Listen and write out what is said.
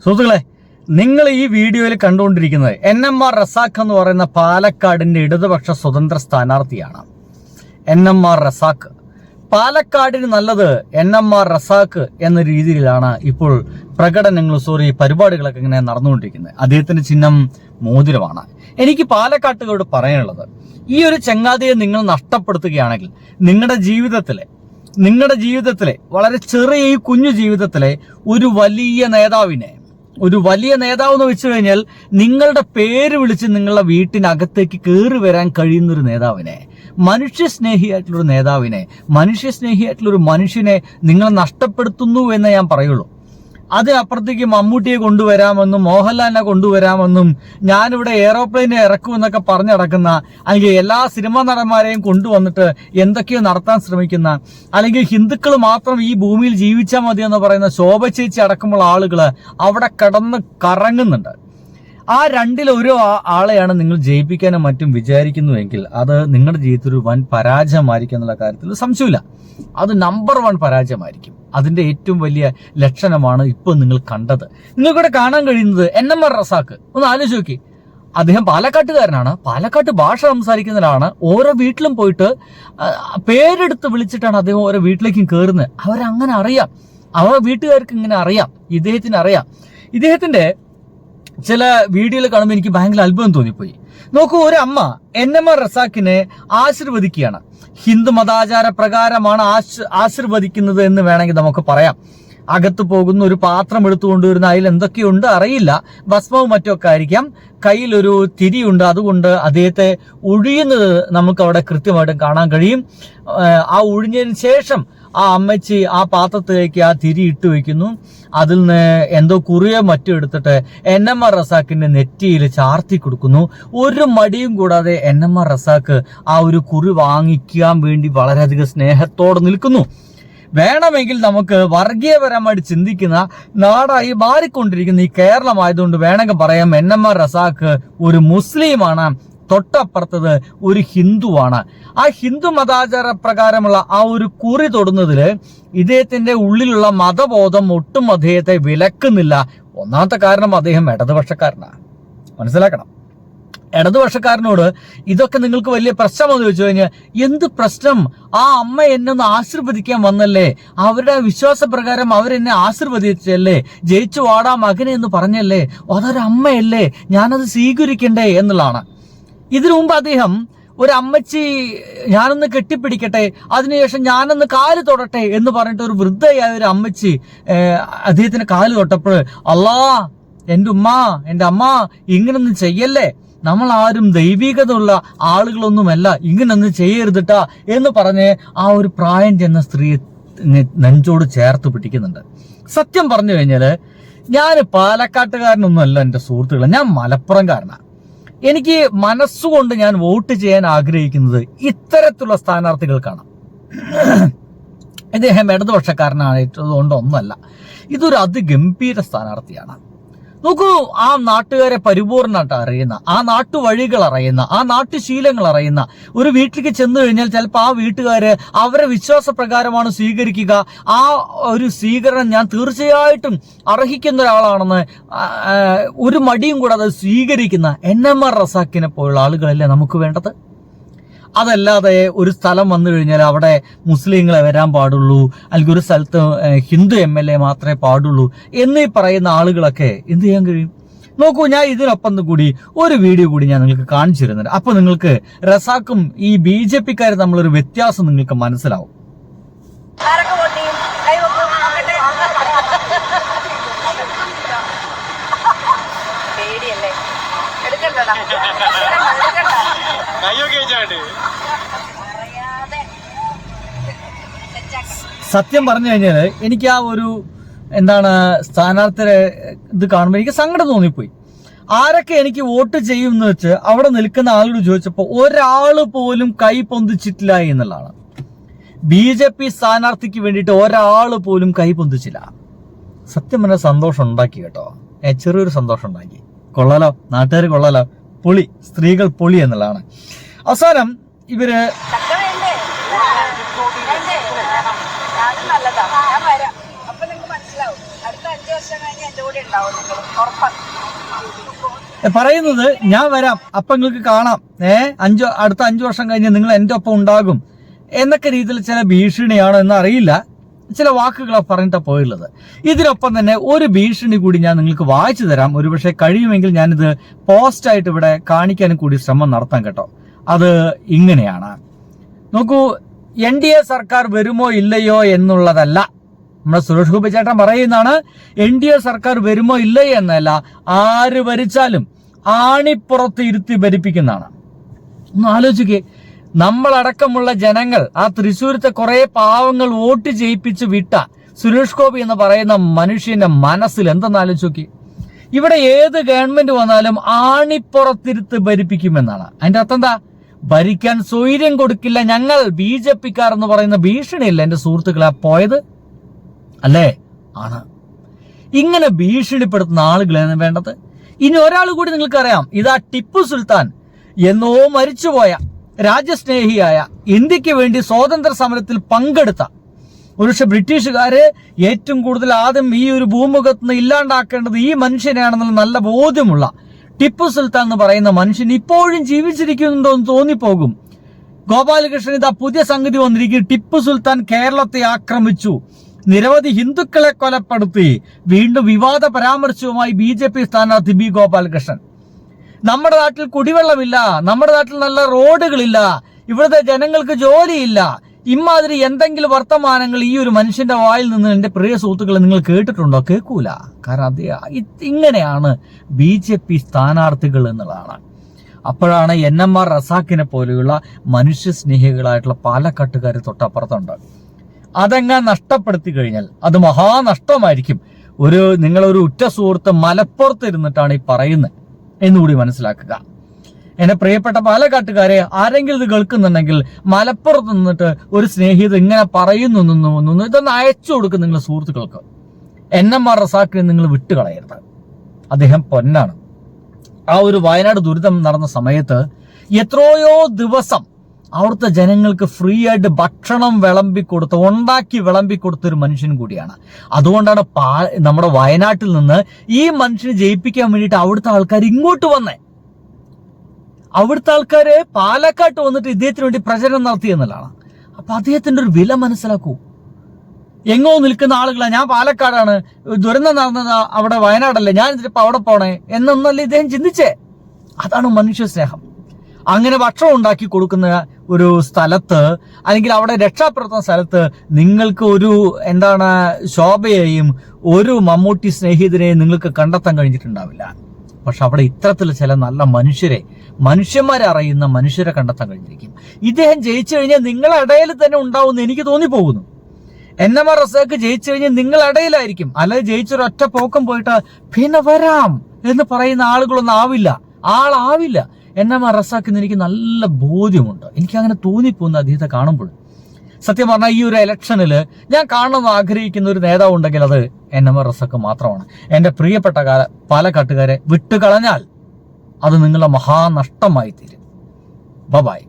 സുഹൃത്തുക്കളെ, നിങ്ങൾ ഈ വീഡിയോയിൽ കണ്ടുകൊണ്ടിരിക്കുന്നത് NMR റസാഖ് എന്ന് പറയുന്ന പാലക്കാടിന്റെ ഇടതുപക്ഷ സ്വതന്ത്ര സ്ഥാനാർത്ഥിയാണ്. NMR റസാഖ് പാലക്കാടിന് നല്ലത് NMR റസാഖ് എന്ന രീതിയിലാണ് ഇപ്പോൾ പരിപാടികളൊക്കെ ഇങ്ങനെ നടന്നുകൊണ്ടിരിക്കുന്നത്. അദ്ദേഹത്തിന്റെ ചിഹ്നം മോതിരമാണ്. എനിക്ക് പാലക്കാട്ടുകാരോട് പറയാനുള്ളത്, ഈ ഒരു ചങ്ങാതിയെ നിങ്ങൾ നഷ്ടപ്പെടുത്തുകയാണെങ്കിൽ നിങ്ങളുടെ ജീവിതത്തിലെ വളരെ ചെറിയ ഈ കുഞ്ഞു ജീവിതത്തിലെ ഒരു വലിയ നേതാവ് എന്ന് വെച്ചു കഴിഞ്ഞാൽ നിങ്ങളുടെ പേര് വിളിച്ച് നിങ്ങളുടെ വീട്ടിനകത്തേക്ക് കയറി വരാൻ കഴിയുന്നൊരു നേതാവിനെ, മനുഷ്യസ്നേഹിയായിട്ടുള്ളൊരു മനുഷ്യനെ നിങ്ങൾ നഷ്ടപ്പെടുത്തുന്നു എന്ന് ഞാൻ പറയുള്ളൂ. അതിനപ്പുറത്തേക്ക് മമ്മൂട്ടിയെ കൊണ്ടുവരാമെന്നും മോഹൻലാലിനെ കൊണ്ടുവരാമെന്നും ഞാനിവിടെ എയറോപ്ലെയിനെ ഇറക്കുമെന്നൊക്കെ പറഞ്ഞു നടക്കുന്ന, അല്ലെങ്കിൽ എല്ലാ സിനിമാ നടന്മാരെയും കൊണ്ടുവന്നിട്ട് എന്തൊക്കെയോ നടത്താൻ ശ്രമിക്കുന്ന, അല്ലെങ്കിൽ ഹിന്ദുക്കൾ മാത്രം ഈ ഭൂമിയിൽ ജീവിച്ചാൽ മതി എന്ന് പറയുന്ന ശോഭ ചേച്ചി അടക്കമുള്ള ആളുകൾ അവിടെ കടന്ന് കറങ്ങുന്നുണ്ട്. ആ രണ്ടിലൊരു ആളെയാണ് നിങ്ങൾ ജയിപ്പിക്കാനും മറ്റും വിചാരിക്കുന്നുവെങ്കിൽ അത് നിങ്ങളുടെ ജീവിതത്തിൽ ഒരു വൻ പരാജയമായിരിക്കും എന്നുള്ള കാര്യത്തിൽ സംശയമില്ല. അത് നമ്പർ 1 പരാജയമായിരിക്കും. അതിന്റെ ഏറ്റവും വലിയ ലക്ഷണമാണ് ഇപ്പോൾ നിങ്ങൾ കണ്ടത്. നിങ്ങൾക്കിവിടെ കാണാൻ കഴിയുന്നത് NMR റസാഖ്. ഒന്ന് ആലോചിച്ച് നോക്കി. അദ്ദേഹം പാലക്കാട്ടുകാരനാണ്, പാലക്കാട്ട് ഭാഷ സംസാരിക്കുന്നവരാണ്. ഓരോ വീട്ടിലും പോയിട്ട് പേരെടുത്ത് വിളിച്ചിട്ടാണ് അദ്ദേഹം ഓരോ വീട്ടിലേക്കും കയറുന്നത്. അവരങ്ങനെ അറിയാം, അവരുടെ വീട്ടുകാർക്ക് ഇങ്ങനെ അറിയാം, ഇദ്ദേഹത്തിന് അറിയാം. ഇദ്ദേഹത്തിന്റെ ചില വീഡിയോയിൽ കാണുമ്പോൾ എനിക്ക് ഭയങ്കര അത്ഭുതം തോന്നിപ്പോയി. നോക്കൂ, ഒരു അമ്മ NMR റസാഖിനെ ആശീർവദിക്കുകയാണ്. ഹിന്ദു മതാചാര പ്രകാരമാണ് ആശീർവദിക്കുന്നത് എന്ന് വേണമെങ്കിൽ നമുക്ക് പറയാം. അകത്ത് പോകുന്ന ഒരു പാത്രം എടുത്തുകൊണ്ടുവരുന്ന, അതിൽ എന്തൊക്കെയുണ്ട് അറിയില്ല, ഭസ്മവും മറ്റൊക്കെ ആയിരിക്കാം. കയ്യിലൊരു തിരിയുണ്ട്, അതുകൊണ്ട് അദ്ദേഹത്തെ ഒഴിയുന്നത് നമുക്ക് അവിടെ കൃത്യമായിട്ട് കാണാൻ കഴിയും. ആ ഒഴിഞ്ഞതിന് ശേഷം ആ അമ്മച്ചി ആ പാത്രത്തിലേക്ക് ആ തിരി ഇട്ട് വെക്കുന്നു. അതിൽ നിന്ന് എന്തോ കുറിയോ മറ്റോ എടുത്തിട്ട് NMR റസാഖിന്റെ നെറ്റിയിൽ ചാർത്തി കൊടുക്കുന്നു. ഒരു മടിയും കൂടാതെ NMR റസാഖ് ആ ഒരു കുറി വാങ്ങിക്കാൻ വേണ്ടി വളരെയധികം സ്നേഹത്തോടെ നിൽക്കുന്നു. വേണമെങ്കിൽ നമുക്ക് വർഗീയപരമായിട്ട് ചിന്തിക്കുന്ന നാടായി മാറിക്കൊണ്ടിരിക്കുന്ന ഈ കേരളമായതുകൊണ്ട് വേണമെങ്കിൽ പറയാം NMR റസാഖ് ഒരു മുസ്ലിമാണ്, തൊട്ടപ്പുറത്തത് ഒരു ഹിന്ദുവാണ്. ആ ഹിന്ദു മതാചാര പ്രകാരമുള്ള ആ ഒരു കുറി തൊടുന്നതില് ഇദ്ദേഹത്തിന്റെ ഉള്ളിലുള്ള മതബോധം ഒട്ടും അദ്ദേഹത്തെ വിലക്കുന്നില്ല. ഒന്നാമത്തെ കാരണം അദ്ദേഹം ഇടതുപക്ഷക്കാരനാണ്. മനസ്സിലാക്കണം, ഇടതുപക്ഷക്കാരനോട് ഇതൊക്കെ നിങ്ങൾക്ക് വലിയ പ്രശ്നമെന്ന് ചോദിച്ചു കഴിഞ്ഞാൽ എന്ത് പ്രശ്നം? ആ അമ്മ എന്നെ ഒന്ന് ആശീർവദിക്കാൻ വന്നല്ലേ, അവരുടെ വിശ്വാസപ്രകാരം അവരെന്നെ ആശീർവദിച്ചല്ലേ, ജയിച്ചു വാടാ മകനെ എന്ന് പറഞ്ഞല്ലേ, അതൊരു അമ്മയല്ലേ, ഞാനത് സ്വീകരിക്കണ്ടേ എന്നുള്ളതാണ്. ഇതിനു മുമ്പ് അദ്ദേഹം ഒരു അമ്മച്ചി ഞാനൊന്ന് കെട്ടിപ്പിടിക്കട്ടെ, അതിനുശേഷം ഞാനൊന്ന് കാല് തൊടട്ടെ എന്ന് പറഞ്ഞിട്ട് ഒരു വൃദ്ധയായ ഒരു അമ്മച്ചി അദ്ദേഹത്തിന് കാല് തൊട്ടപ്പോൾ, അല്ലാ എൻ്റെ അമ്മ ഇങ്ങനൊന്നും ചെയ്യല്ലേ, നമ്മൾ ആരും ദൈവികതയുള്ള ആളുകളൊന്നുമല്ല, ഇങ്ങനൊന്നും ചെയ്യരുതിട്ടാ എന്ന് പറഞ്ഞ് ആ ഒരു പ്രായം ചെന്ന സ്ത്രീയെ നെഞ്ചോട് ചേർത്ത് പിടിക്കുന്നുണ്ട്. സത്യം പറഞ്ഞു കഴിഞ്ഞാല് ഞാൻ പാലക്കാട്ടുകാരനൊന്നും അല്ല എൻ്റെ സുഹൃത്തുക്കളെ, ഞാൻ മലപ്പുറംകാരനാണ്. എനിക്ക് മനസ്സുകൊണ്ട് ഞാൻ വോട്ട് ചെയ്യാൻ ആഗ്രഹിക്കുന്നത് ഇത്തരത്തിലുള്ള സ്ഥാനാർത്ഥികൾക്കാണ്. ഇദ്ദേഹം ഇടതുപക്ഷക്കാരനായിട്ടുകൊണ്ടൊന്നല്ല, ഇതൊരു അതിഗംഭീര സ്ഥാനാർത്ഥിയാണ്. നോക്കൂ, ആ നാട്ടുകാരെ പരിപൂർണ്ണമായിട്ട് അറിയുന്ന, ആ നാട്ടുവഴികൾ അറിയുന്ന, ആ നാട്ടുശീലങ്ങൾ അറിയുന്ന ഒരു വീട്ടിലേക്ക് ചെന്നു കഴിഞ്ഞാൽ ചിലപ്പോൾ ആ വീട്ടുകാര് അവരെ വിശ്വാസപ്രകാരമാണ് സ്വീകരിക്കുക. ആ ഒരു സ്വീകരണം ഞാൻ തീർച്ചയായിട്ടും അർഹിക്കുന്ന ഒരാളാണെന്ന് ഒരു മടിയും കൂടാതെ സ്വീകരിക്കുന്ന NMR റസാഖിനെ പോലുള്ള ആളുകളല്ലേ നമുക്ക് വേണ്ടത്. അതല്ലാതെ ഒരു സ്ഥലം വന്നു കഴിഞ്ഞാൽ അവിടെ മുസ്ലിങ്ങളെ വരാൻ പാടുള്ളൂ, അല്ലെങ്കിൽ ഒരു സ്ഥലത്ത് ഹിന്ദു MLA മാത്രമേ പാടുള്ളൂ എന്നീ പറയുന്ന ആളുകളൊക്കെ എന്ത് ചെയ്യാൻ കഴിയും? നോക്കൂ, ഞാൻ ഇതിനൊപ്പം കൂടി ഒരു വീഡിയോ കൂടി ഞാൻ നിങ്ങൾക്ക് കാണിച്ചു തരുന്നുണ്ട്. അപ്പൊ നിങ്ങൾക്ക് റസാഖും ഈ BJP-ക്കാരും തമ്മിലൊരു വ്യത്യാസം നിങ്ങൾക്ക് മനസ്സിലാവും. സത്യം പറഞ്ഞു കഴിഞ്ഞാല് എനിക്ക് ആ ഒരു സ്ഥാനാർത്ഥിയുടെ ഇത് കാണുമ്പോൾ എനിക്ക് സങ്കടം തോന്നിപ്പോയി. ആരൊക്കെ എനിക്ക് വോട്ട് ചെയ്യും എന്ന് വെച്ച് അവിടെ നിൽക്കുന്ന ആളോട് ചോദിച്ചപ്പോൾ ഒരാള് പോലും കൈ പൊന്തിച്ചിട്ടില്ല എന്നുള്ളതാണ്. BJP സ്ഥാനാർത്ഥിക്ക് വേണ്ടിയിട്ട് ഒരാള് പോലും കൈ പൊന്തിച്ചില്ല. സത്യം പറഞ്ഞ സന്തോഷം ഉണ്ടാക്കി കേട്ടോ, ചെറിയൊരു സന്തോഷം ഉണ്ടാക്കി. കൊള്ളാലോ, നാട്ടുകാർ കൊള്ളാലോ, പൊളി, സ്ത്രീകൾ പൊളി എന്നുള്ളതാണ്. അവസാനം ഇവര് നല്ലതാ, ഞാൻ വരാം, അപ്പൊ നിങ്ങൾക്ക് മനസ്സിലാവും. അടുത്ത പറയുന്നത് ഞാൻ വരാം, അപ്പൊ നിങ്ങൾക്ക് കാണാം, അടുത്ത 5 വർഷം കഴിഞ്ഞ് നിങ്ങൾ എന്റെ ഒപ്പം ഉണ്ടാകും എന്നൊക്കെ രീതിയിൽ ചില ഭീഷണിയാണോ എന്ന് അറിയില്ല, ചില വാക്കുകളാണ് പറഞ്ഞിട്ടാ പോയുള്ളത്. ഇതിനൊപ്പം തന്നെ ഒരു ഭീഷണി കൂടി ഞാൻ നിങ്ങൾക്ക് വായിച്ചു തരാം. ഒരുപക്ഷെ കഴിയുമെങ്കിൽ ഞാനിത് പോസ്റ്റായിട്ട് ഇവിടെ കാണിക്കാനും കൂടി ശ്രമം നടത്താം കേട്ടോ. അത് ഇങ്ങനെയാണ്. നോക്കൂ, NDA സർക്കാർ വരുമോ ഇല്ലയോ എന്നുള്ളതല്ല, നമ്മുടെ സുരേഷ് ഗോപി ചേട്ടൻ പറയുന്നതാണ്. NDA സർക്കാർ വരുമോ ഇല്ലയോ എന്നല്ല, ആര് ഭരിച്ചാലും ആണിപ്പുറത്ത് ഇരുത്തി ഭരിപ്പിക്കുന്നതാണ്. ഒന്ന് ആലോചിക്കേ, നമ്മളടക്കമുള്ള ജനങ്ങൾ, ആ തൃശ്ശൂരത്തെ കുറെ പാവങ്ങൾ വോട്ട് ചെയ്യിപ്പിച്ച് വിട്ട സുരേഷ് ഗോപി എന്ന് പറയുന്ന മനുഷ്യന്റെ മനസ്സിൽ എന്തെന്ന് ആലോചിച്ച് ഇവിടെ ഏത് ഗവൺമെന്റ് വന്നാലും ആണിപ്പുറത്തിരുത്ത് ഭരിപ്പിക്കുമെന്നാണ്. അതിന്റെ അർത്ഥം എന്താ? ഭരിക്കാൻ സ്വൈര്യം കൊടുക്കില്ല ഞങ്ങൾ BJP-ക്കാർ എന്ന് പറയുന്ന ഭീഷണിയല്ല എന്റെ സുഹൃത്തുക്കളെ പോയത്, അല്ലേ? ആണ്. ഇങ്ങനെ ഭീഷണിപ്പെടുത്തുന്ന ആളുകളാണ് വേണ്ടത്. ഇനി ഒരാൾ കൂടി നിങ്ങൾക്കറിയാം, ഇതാ ടിപ്പു സുൽത്താൻ, എന്നോ മരിച്ചുപോയ രാജ്യസ്നേഹിയായ, ഇന്ത്യക്ക് വേണ്ടി സ്വാതന്ത്ര്യ സമരത്തിൽ പങ്കെടുത്ത, ഒരുപക്ഷെ ബ്രിട്ടീഷുകാര് ഏറ്റവും കൂടുതൽ ആദ്യം ഈ ഒരു ഭൂമുഖത്ത് നിന്ന് ഇല്ലാണ്ടാക്കേണ്ടത് ഈ മനുഷ്യനെയാണെന്നുള്ള നല്ല ബോധ്യമുള്ള ടിപ്പു സുൽത്താൻ എന്ന് പറയുന്ന മനുഷ്യൻ ഇപ്പോഴും ജീവിച്ചിരിക്കുന്നുണ്ടോ എന്ന് തോന്നിപ്പോകും. ഗോപാലകൃഷ്ണൻ ഇതാ പുതിയ സംഗതി വന്നിരിക്കും. ടിപ്പു സുൽത്താൻ കേരളത്തെ ആക്രമിച്ചു, നിരവധി ഹിന്ദുക്കളെ കൊലപ്പെടുത്തി. വീണ്ടും വിവാദ പരാമർശവുമായി BJP സ്ഥാനാർത്ഥി B. ഗോപാലകൃഷ്ണൻ. നമ്മുടെ നാട്ടിൽ കുടിവെള്ളമില്ല, നമ്മുടെ നാട്ടിൽ നല്ല റോഡുകളില്ല, ഇവിടുത്തെ ജനങ്ങൾക്ക് ജോലിയില്ല. ഇമാതിരി എന്തെങ്കിലും വർത്തമാനങ്ങൾ ഈ ഒരു മനുഷ്യന്റെ വായിൽ നിന്ന് എന്റെ പ്രിയ സുഹൃത്തുക്കളെ നിങ്ങൾ കേട്ടിട്ടുണ്ടോ? കേൾക്കൂല. കാരണം ഇങ്ങനെയാണ് BJP സ്ഥാനാർത്ഥികൾ എന്നുള്ളതാണ്. അപ്പോഴാണ് NMR റസാഖിനെ പോലെയുള്ള മനുഷ്യസ്നേഹികളായിട്ടുള്ള പാലക്കാട്ടുകാർ തൊട്ടപ്പുറത്തുണ്ട്. അതെങ്ങാ നഷ്ടപ്പെടുത്തി കഴിഞ്ഞാൽ അത് മഹാനഷ്ടമായിരിക്കും. നിങ്ങളൊരു ഉറ്റ സുഹൃത്ത് മലപ്പുറത്ത് ഇരുന്നിട്ടാണ് ഈ പറയുന്നത് എന്നുകൂടി മനസ്സിലാക്കുക. എന്റെ പ്രിയപ്പെട്ട പാലക്കാട്ടുകാരെ, ആരെങ്കിലും ഇത് കേൾക്കുന്നുണ്ടെങ്കിൽ മലപ്പുറത്ത് നിന്നിട്ട് ഒരു സ്നേഹിത ഇങ്ങനെ പറയുന്നു, ഇതൊന്ന് അയച്ചു കൊടുക്കും നിങ്ങളുടെ സുഹൃത്തുക്കൾക്ക്. NMR റസാഖിനെ നിങ്ങൾ വിട്ടുകളയരുത്. അദ്ദേഹം പൊന്നാണ്. ആ ഒരു വയനാട് ദുരിതം നടന്ന സമയത്ത് എത്രയോ ദിവസം അവിടുത്തെ ജനങ്ങൾക്ക് ഫ്രീ ആയിട്ട് ഭക്ഷണം ഉണ്ടാക്കി വിളമ്പിക്കൊടുത്ത ഒരു മനുഷ്യൻ കൂടിയാണ്. അതുകൊണ്ടാണ് നമ്മുടെ വയനാട്ടിൽ നിന്ന് ഈ മനുഷ്യനെ ജയിപ്പിക്കാൻ വേണ്ടിയിട്ട് അവിടുത്തെ ആൾക്കാർ ഇങ്ങോട്ട് വന്നേ. അവിടുത്തെ ആൾക്കാര് പാലക്കാട്ട് വന്നിട്ട് ഇദ്ദേഹത്തിന് വേണ്ടി പ്രചരണം നടത്തി എന്നുള്ളതാണ്. അപ്പൊ അദ്ദേഹത്തിന്റെ ഒരു വില മനസ്സിലാക്കൂ. എങ്ങോ നിൽക്കുന്ന ആളുകളാണ്, ഞാൻ പാലക്കാടാണ്, ദുരന്തം നടന്നത് അവിടെ വയനാടല്ലേ, ഞാൻ ഇതിപ്പോ അവിടെ പോണേ എന്നൊന്നല്ലേ ഇദ്ദേഹം ചിന്തിച്ചേ. അതാണ് മനുഷ്യ സ്നേഹം. അങ്ങനെ ഭക്ഷണം ഉണ്ടാക്കി കൊടുക്കുന്ന ഒരു സ്ഥലത്ത്, അല്ലെങ്കിൽ അവിടെ രക്ഷാപ്രവർത്തന സ്ഥലത്ത് നിങ്ങൾക്ക് ഒരു ശോഭയെയും ഒരു മമ്മൂട്ടി സ്നേഹിതരെയും നിങ്ങൾക്ക് കണ്ടെത്താൻ കഴിഞ്ഞിട്ടുണ്ടാവില്ല. പക്ഷെ അവിടെ ഇത്തരത്തിൽ ചില നല്ല മനുഷ്യന്മാരെ അറിയുന്ന മനുഷ്യരെ കണ്ടെത്താൻ കഴിഞ്ഞിരിക്കും. ഇദ്ദേഹം ജയിച്ചു കഴിഞ്ഞാൽ നിങ്ങളുടെ ഇടയിൽ തന്നെ ഉണ്ടാവുമെന്ന് എനിക്ക് തോന്നിപ്പോകുന്നു. NMR റസാഖ് ജയിച്ചു കഴിഞ്ഞാൽ നിങ്ങളുടെ ഇടയിലായിരിക്കും. അല്ലാതെ ജയിച്ചൊരൊറ്റ പോക്കം പോയിട്ട് പിന്നെ വരാം എന്ന് പറയുന്ന ആളുകളൊന്നും ആളാവില്ല. NMR റസാഖിന് എനിക്ക് നല്ല ബോധ്യമുണ്ട്. എനിക്ക് അങ്ങനെ തോന്നിപ്പോകുന്ന അദ്ദേഹത്തെ കാണുമ്പോൾ. സത്യം പറഞ്ഞാൽ ഈ ഒരു ഇലക്ഷനിൽ ഞാൻ കാണണമെന്ന് ആഗ്രഹിക്കുന്ന ഒരു നേതാവ് ഉണ്ടെങ്കിൽ അത് NMR റസാഖ് മാത്രമാണ്. എന്റെ പ്രിയപ്പെട്ട പാലക്കാട്ടുകാരെ വിട്ടുകളഞ്ഞാൽ അത് നിങ്ങളുടെ മഹാനഷ്ടമായി തീരും. ബൈ.